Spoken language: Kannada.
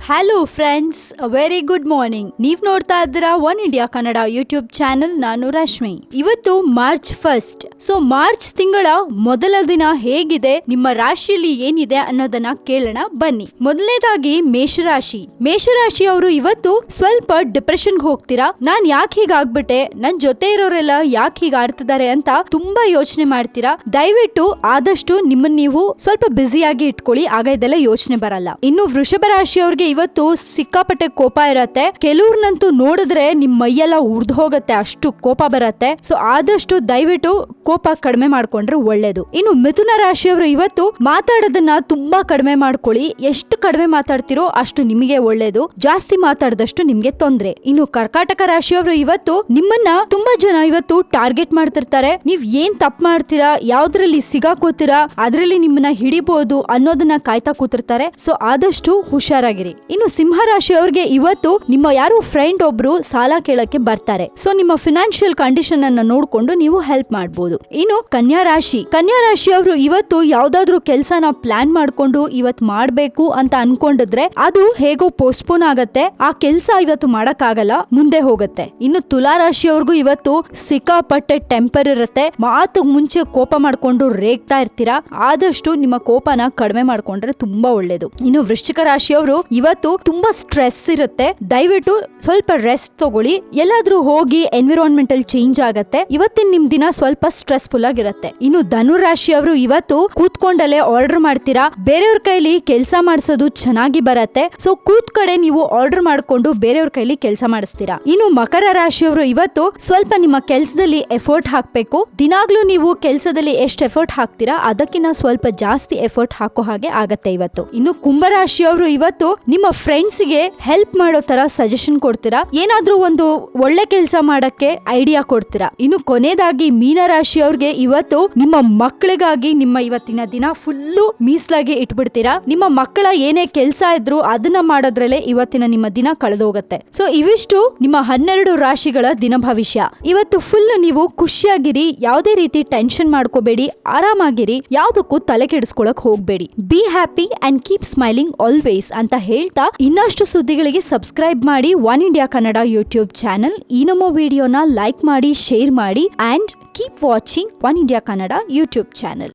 Hello friends, very good morning. ನೀವ್ ನೋಡ್ತಾ ಇದ್ದೀರಾ one India Kannada YouTube channel. ನಾನು ರಶ್ಮಿ. ಇವತ್ತು ಮಾರ್ಚ್ 1. ಸೊ ಮಾರ್ಚ್ ತಿಂಗಳ ಮೊದಲ ದಿನ ಹೇಗಿದೆ, ನಿಮ್ಮ ರಾಶಿಯಲ್ಲಿ ಏನಿದೆ ಅನ್ನೋದನ್ನ ಕೇಳೋಣ ಬನ್ನಿ. ಮೊದಲನೇದಾಗಿ ಮೇಷರಾಶಿ ಅವರು ಇವತ್ತು ಸ್ವಲ್ಪ ಡಿಪ್ರೆಷನ್ಗೆ ಹೋಗ್ತೀರಾ. ನಾನ್ ಯಾಕೆ ಹೀಗಾಗ್ಬಿಟ್ಟೆ, ನನ್ ಜೊತೆ ಇರೋರೆಲ್ಲ ಯಾಕೆ ಹೀಗ ಆಡ್ತಿದ್ದಾರೆ ಅಂತ ತುಂಬಾ ಯೋಚನೆ ಮಾಡ್ತೀರಾ. ದಯವಿಟ್ಟು ಆದಷ್ಟು ನಿಮ್ಮನ್ನ ನೀವು ಸ್ವಲ್ಪ ಬ್ಯುಸಿಯಾಗಿ ಇಟ್ಕೊಳ್ಳಿ, ಆಗ ಇದೆಲ್ಲ ಯೋಚನೆ ಬರಲ್ಲ. ಇನ್ನು ವೃಷಭ ರಾಶಿಯವ್ರಿಗೆ ಇವತ್ತು ಸಿಕ್ಕಾಪಟ್ಟೆ ಕೋಪ ಇರತ್ತೆ. ಕೆಲವ್ರನ್ನಂತೂ ನೋಡಿದ್ರೆ ನಿಮ್ ಮೈಯೆಲ್ಲ ಉರ್ದು ಹೋಗತ್ತೆ, ಅಷ್ಟು ಕೋಪ ಬರತ್ತೆ. ಸೊ ಆದಷ್ಟು ದಯವಿಟ್ಟು ಕೋಪ ಕಡಿಮೆ ಮಾಡ್ಕೊಂಡ್ರೆ ಒಳ್ಳೇದು. ಇನ್ನು ಮಿಥುನ ರಾಶಿಯವರು ಇವತ್ತು ಮಾತಾಡೋದನ್ನ ತುಂಬಾ ಕಡಿಮೆ ಮಾಡ್ಕೊಳ್ಳಿ. ಎಷ್ಟು ಕಡಿಮೆ ಮಾತಾಡ್ತಿರೋ ಅಷ್ಟು ನಿಮಗೆ ಒಳ್ಳೇದು. ಜಾಸ್ತಿ ಮಾತಾಡದಷ್ಟು ನಿಮ್ಗೆ ತೊಂದ್ರೆ. ಇನ್ನು ಕರ್ಕಾಟಕ ರಾಶಿಯವರು ಇವತ್ತು ನಿಮ್ಮನ್ನ ತುಂಬಾ ಜನ ಇವತ್ತು ಟಾರ್ಗೆಟ್ ಮಾಡ್ತಿರ್ತಾರೆ. ನೀವ್ ಏನ್ ತಪ್ಪು ಮಾಡ್ತೀರಾ, ಯಾವ್ದ್ರಲ್ಲಿ ಸಿಗಾಕೋತೀರಾ, ಅದ್ರಲ್ಲಿ ನಿಮ್ಮನ್ನ ಹಿಡಿಬಹುದು ಅನ್ನೋದನ್ನ ಕಾಯ್ತಾ ಕೂತಿರ್ತಾರೆ. ಸೊ ಆದಷ್ಟು ಹುಷಾರಾಗಿರಿ. ಇನ್ನು ಸಿಂಹ ರಾಶಿಯವ್ರಿಗೆ ಇವತ್ತು ನಿಮ್ಮ ಯಾರು ಫ್ರೆಂಡ್ ಒಬ್ರು ಸಾಲ ಕೇಳಕ್ಕೆ ಬರ್ತಾರೆ. ಸೊ ನಿಮ್ಮ ಫಿನಾನ್ಷಿಯಲ್ ಕಂಡೀಷನ್ ಅನ್ನ ನೋಡ್ಕೊಂಡು ನೀವು ಹೆಲ್ಪ್ ಮಾಡಬಹುದು. ಇನ್ನು ಕನ್ಯಾ ರಾಶಿಯವರು ಇವತ್ತು ಯಾವ್ದಾದ್ರು ಕೆಲ್ಸನ ಪ್ಲಾನ್ ಮಾಡ್ಕೊಂಡು ಇವತ್ ಮಾಡ್ಬೇಕು ಅಂತ ಅನ್ಕೊಂಡಿದ್ರೆ ಅದು ಹೇಗೋ ಪೋಸ್ಟ್ಪೋನ್ ಆಗತ್ತೆ. ಆ ಕೆಲ್ಸ ಇವತ್ತು ಮಾಡಕ್ ಆಗಲ್ಲ, ಮುಂದೆ ಹೋಗುತ್ತೆ. ಇನ್ನು ತುಲಾ ರಾಶಿಯವ್ರಿಗೂ ಇವತ್ತು ಸಿಕ್ಕಾಪಟ್ಟೆ ಟೆಂಪರ್ ಇರುತ್ತೆ. ಮಾತು ಮುಂಚೆ ಕೋಪ ಮಾಡ್ಕೊಂಡು ರೇಗ್ತಾ ಇರ್ತೀರಾ. ಆದಷ್ಟು ನಿಮ್ಮ ಕೋಪನ ಕಡಿಮೆ ಮಾಡ್ಕೊಂಡ್ರೆ ತುಂಬಾ ಒಳ್ಳೇದು. ಇನ್ನು ವೃಶ್ಚಿಕ ರಾಶಿಯವರು ಇವತ್ತು ತುಂಬಾ ಸ್ಟ್ರೆಸ್ ಇರುತ್ತೆ. ದಯವಿಟ್ಟು ಸ್ವಲ್ಪ ರೆಸ್ಟ್ ತಗೊಳ್ಳಿ. ಎಲ್ಲಾದ್ರೂ ಹೋಗಿ ಎನ್ವಿರಾನ್ಮೆಂಟಲ್ ಚೇಂಜ್ ಆಗತ್ತೆ. ಇವತ್ತಿನ ನಿಮ್ ದಿನ ಸ್ವಲ್ಪ ಸ್ಟ್ರೆಸ್ಫುಲ್ ಆಗಿರುತ್ತೆ. ಇನ್ನು ಧನು ರಾಶಿಯವರು ಇವತ್ತು ಕೂತ್ಕೊಂಡಲ್ಲೇ ಆರ್ಡರ್ ಮಾಡ್ತೀರಾ. ಬೇರೆಯವ್ರ ಕೈಲಿ ಕೆಲಸ ಮಾಡಿಸೋದು ಚೆನ್ನಾಗಿ ಬರತ್ತೆ. ಸೊ ಕೂತ್ ಕಡೆ ನೀವು ಆರ್ಡರ್ ಮಾಡ್ಕೊಂಡು ಬೇರೆಯವ್ರ ಕೈಲಿ ಕೆಲಸ ಮಾಡಿಸ್ತೀರಾ. ಇನ್ನು ಮಕರ ರಾಶಿಯವರು ಇವತ್ತು ಸ್ವಲ್ಪ ನಿಮ್ಮ ಕೆಲಸದಲ್ಲಿ ಎಫರ್ಟ್ ಹಾಕ್ಬೇಕು. ದಿನಾಗ್ಲೂ ನೀವು ಕೆಲಸದಲ್ಲಿ ಎಷ್ಟು ಎಫರ್ಟ್ ಹಾಕ್ತೀರಾ ಅದಕ್ಕಿಂತ ಸ್ವಲ್ಪ ಜಾಸ್ತಿ ಎಫರ್ಟ್ ಹಾಕೋ ಹಾಗೆ ಆಗತ್ತೆ ಇವತ್ತು. ಇನ್ನು ಕುಂಭರಾಶಿಯವರು ಇವತ್ತು ನಿಮ್ಮ ಫ್ರೆಂಡ್ಸ್ ಗೆ ಹೆಲ್ಪ್ ಮಾಡೋ ತರ ಸಜೆಷನ್ ಕೊಡ್ತೀರಾ. ಏನಾದ್ರೂ ಒಂದು ಒಳ್ಳೆ ಕೆಲಸ ಮಾಡಕ್ಕೆ ಐಡಿಯಾ ಕೊಡ್ತೀರಾ. ಇನ್ನು ಕೊನೆಯದಾಗಿ ಮೀನರಾಶಿಯವ್ರಿಗೆ ಇವತ್ತು ನಿಮ್ಮ ಮಕ್ಕಳಿಗಾಗಿ ನಿಮ್ಮ ಇವತ್ತಿನ ದಿನ ಫುಲ್ಲು ಮೀಸಲಾಗಿ ಇಟ್ಬಿಡ್ತೀರಾ. ನಿಮ್ಮ ಮಕ್ಕಳ ಏನೇ ಕೆಲಸ ಇದ್ರು ಅದನ್ನ ಮಾಡೋದ್ರಲ್ಲೇ ಇವತ್ತಿನ ನಿಮ್ಮ ದಿನ ಕಳೆದೋಗತ್ತೆ. ಸೊ ಇವಿಷ್ಟು ನಿಮ್ಮ 12 ರಾಶಿಗಳ ದಿನ ಭವಿಷ್ಯ. ಇವತ್ತು ಫುಲ್ ನೀವು ಖುಷಿಯಾಗಿರಿ, ಯಾವುದೇ ರೀತಿ ಟೆನ್ಷನ್ ಮಾಡ್ಕೋಬೇಡಿ, ಆರಾಮಾಗಿರಿ, ಯಾವುದಕ್ಕೂ ತಲೆ ಕೆಡಿಸ್ಕೊಳಕ್ ಹೋಗ್ಬೇಡಿ. Be happy and keep smiling always ಅಂತ ಹೇಳ್ತಾ ಇನ್ನಷ್ಟು ಸುದ್ದಿಗಳಿಗೆ ಸಬ್ಸ್ಕ್ರೈಬ್ ಮಾಡಿ one India Kannada YouTube channel. ಈ ನಮ್ಮ ವಿಡಿಯೋನ ಲೈಕ್ ಮಾಡಿ, ಶೇರ್ ಮಾಡಿ and keep watching one India Kannada YouTube channel.